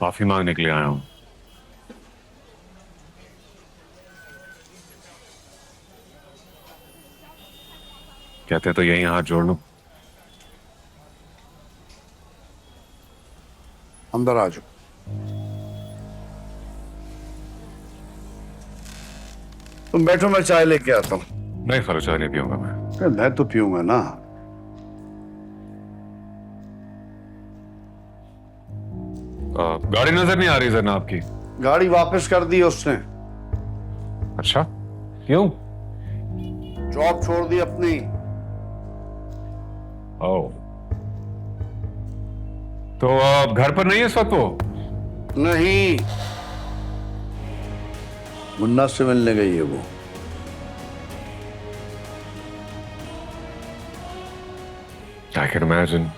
माफी मांगने के लिए आया हूं। कहते तो यही हाथ जोड़ लूं। अंदर आ जाओ। तुम बैठो, मैं चाय लेके आता हूँ। नहीं खालू, चाय नहीं पीऊंगा मैं। अरे मैं तो पीऊंगा ना। गाड़ी नजर नहीं आ रही जरना आपकी। गाड़ी वापस कर दी उसने। अच्छा, क्यों? जॉब छोड़ दी अपनी। ओ, तो आप घर पर नहीं है इस वक्त वो? नहीं, मुन्ना से मिलने गई है वो। I can imagine.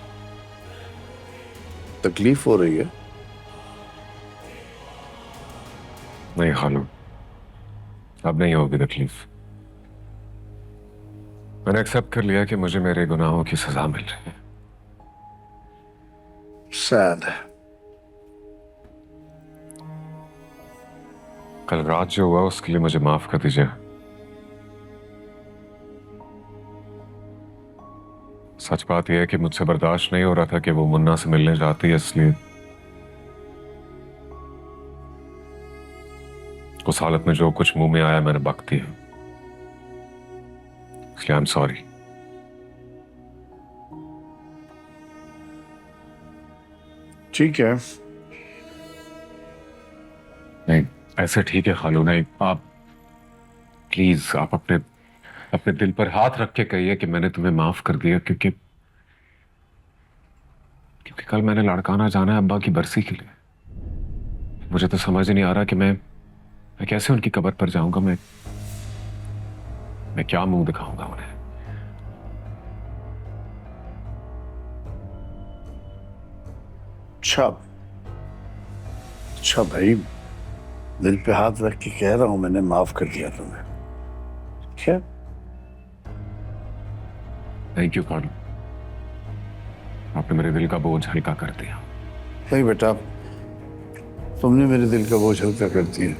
तकलीफ हो रही है? नहीं खालू, अब नहीं होगी तकलीफ। मैंने एक्सेप्ट कर लिया कि मुझे मेरे गुनाहों की सजा मिल रही है। सैड। कल रात जो हुआ उसके लिए मुझे माफ कर दीजिए। सच बात यह है कि मुझसे बर्दाश्त नहीं हो रहा था कि वो मुन्ना से मिलने जाती है, इसलिए उस हालत में जो कुछ मुंह में आया मैंने बक दिया। इसलिए आई एम सॉरी। ठीक है। नहीं, ऐसे ठीक है खालू। नहीं, आप प्लीज, आप अपने अपने दिल पर हाथ रख के कहिए कि मैंने तुम्हें माफ कर दिया, क्योंकि क्योंकि कल मैंने लड़काना जाना है अब्बा की बरसी के लिए। मुझे तो समझ नहीं आ रहा कि मैं कैसे उनकी कब्र पर जाऊंगा। मैं क्या मुंह दिखाऊंगा उन्हें। अच्छा, अच्छा भाई, दिल पे हाथ रख के कह रहा हूं, मैंने माफ कर दिया तुम्हें। क्या? थैंक यू खालू, आपने मेरे दिल का बोझ हल्का कर दिया। नहीं बेटा, तुमने मेरे दिल का बोझ हल्का कर दिया।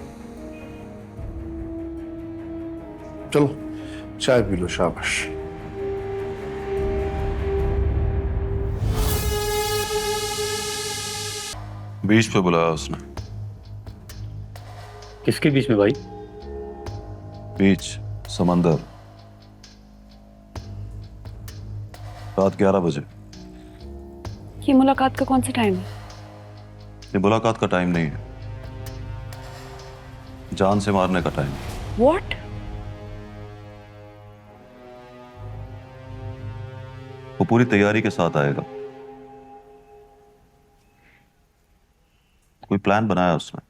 चलो चाय पी लो, शाबाश। बीच पे बुलाया उसने। किसके बीच में भाई? बीच, समंदर, रात 11 बजे। ये मुलाकात का कौन सा टाइम है? ये मुलाकात का टाइम नहीं है, जान से मारने का टाइम है। What? वो पूरी तैयारी के साथ आएगा। कोई प्लान बनाया उसने।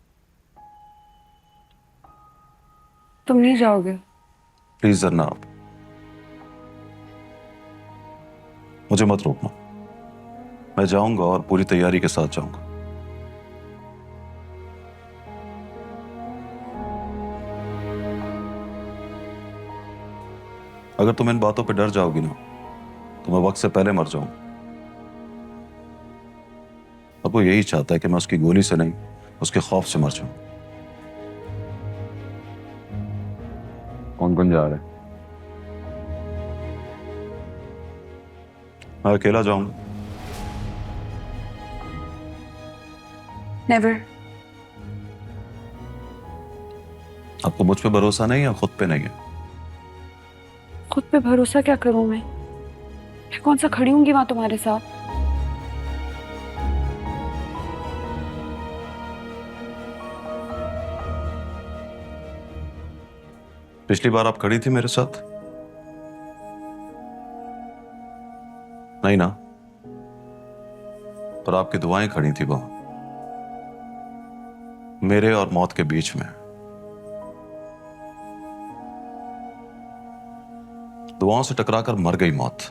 तुम नहीं जाओगे? प्लीज जरना, आप मुझे मत रोकना। मैं जाऊंगा और पूरी तैयारी के साथ जाऊंगा। अगर तुम इन बातों पे डर जाओगी ना, तो मैं वक्त से पहले मर जाऊं। और वो यही चाहता है कि मैं उसकी गोली से नहीं, उसके खौफ से मर जाऊं। कौन कौन जा रहा है? मैं अकेला जाऊंगा। नेवर। आपको मुझ पे भरोसा नहीं है, खुद पे नहीं है? खुद पे भरोसा क्या करूं मैं कौन सा खड़ी हूंगी वहां तुम्हारे साथ? पिछली बार आप खड़ी थी मेरे साथ? नहीं ना? पर आपकी दुआएं खड़ी थी वहां, मेरे और मौत के बीच में। दुआओं से टकराकर मर गई मौत।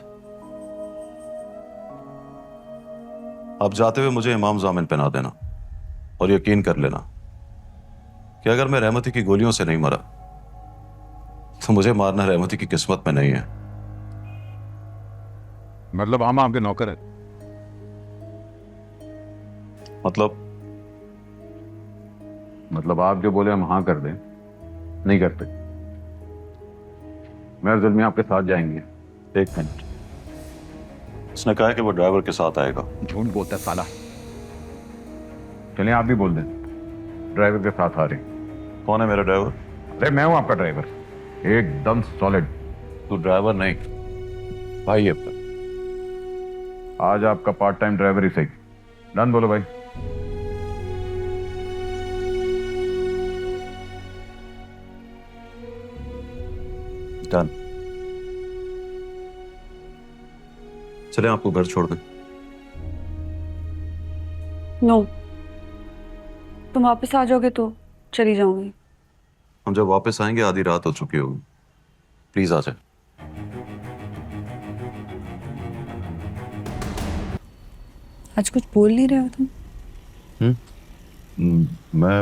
अब जाते हुए मुझे इमाम जामिन पहना देना और यकीन कर लेना कि अगर मैं रहमती की गोलियों से नहीं मरा, तो मुझे मारना रहमती की किस्मत में नहीं है। मतलब हम आपके नौकर है? मतलब मतलब आप जो बोले हम हाँ कर दें, नहीं करते। मैं और जुल्मी आपके साथ जाएंगे। एक मिनट, उसने कहा है कि वो ड्राइवर के साथ आएगा। झूठ बोलता है साला। चलिए आप भी बोल दें, ड्राइवर के साथ आ रहे हैं। कौन है मेरा ड्राइवर? अरे मैं हूं आपका ड्राइवर, एकदम सॉलिड। तू ड्राइवर नहीं, भाई है अपना। आज आपका पार्ट टाइम ड्राइवर ही सही। डन बोलो भाई। डन। चले आपको घर छोड़ दें। नो, तुम वापस आ जाओगे तो चली जाऊंगी। हम जब वापस आएंगे आधी रात हो चुकी होगी। प्लीज आ जाए। आज कुछ बोल नहीं रहे हो तुम? मैं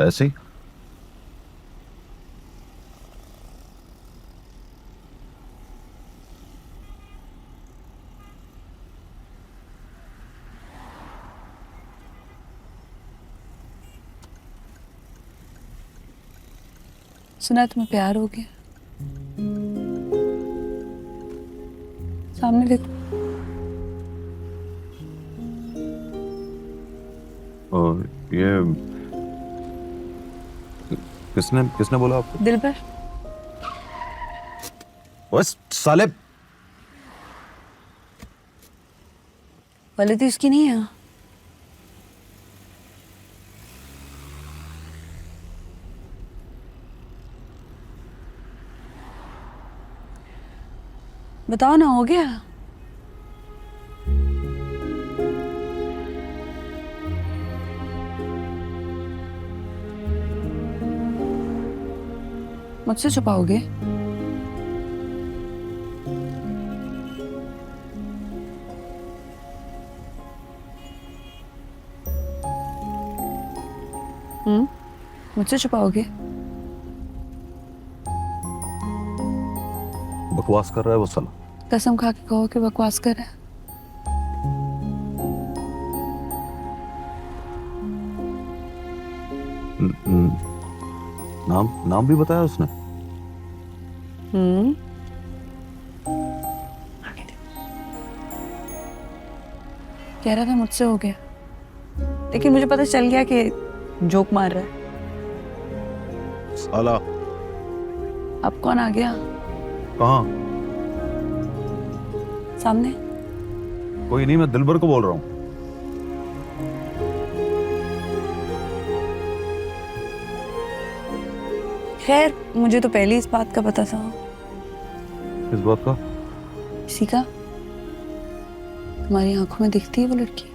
ऐसे ही। सुना तुम्हें प्यार हो गया। सामने देखो। और ये किसने किसने बोला आपको? दिल पर। बस साले। गलती उसकी नहीं है। बताओ ना, हो गया? मुझसे छुपाओगे? मुझसे छुपाओगे? बकवास कर रहा है वो साला। कसम खा के कहो कि बकवास कर रहा है। नाम नाम भी बताया उसने? कह रहा था मुझसे हो गया, लेकिन मुझे पता चल गया कि जोक मार रहा है। साला। अब कौन आ गया? कहाँ? सामने। कोई नहीं, मैं दिलबर को बोल रहा हूँ। खैर, मुझे तो पहले इस बात का पता था। किस बात का? इसी का। तुम्हारी आंखों में दिखती है वो लड़की।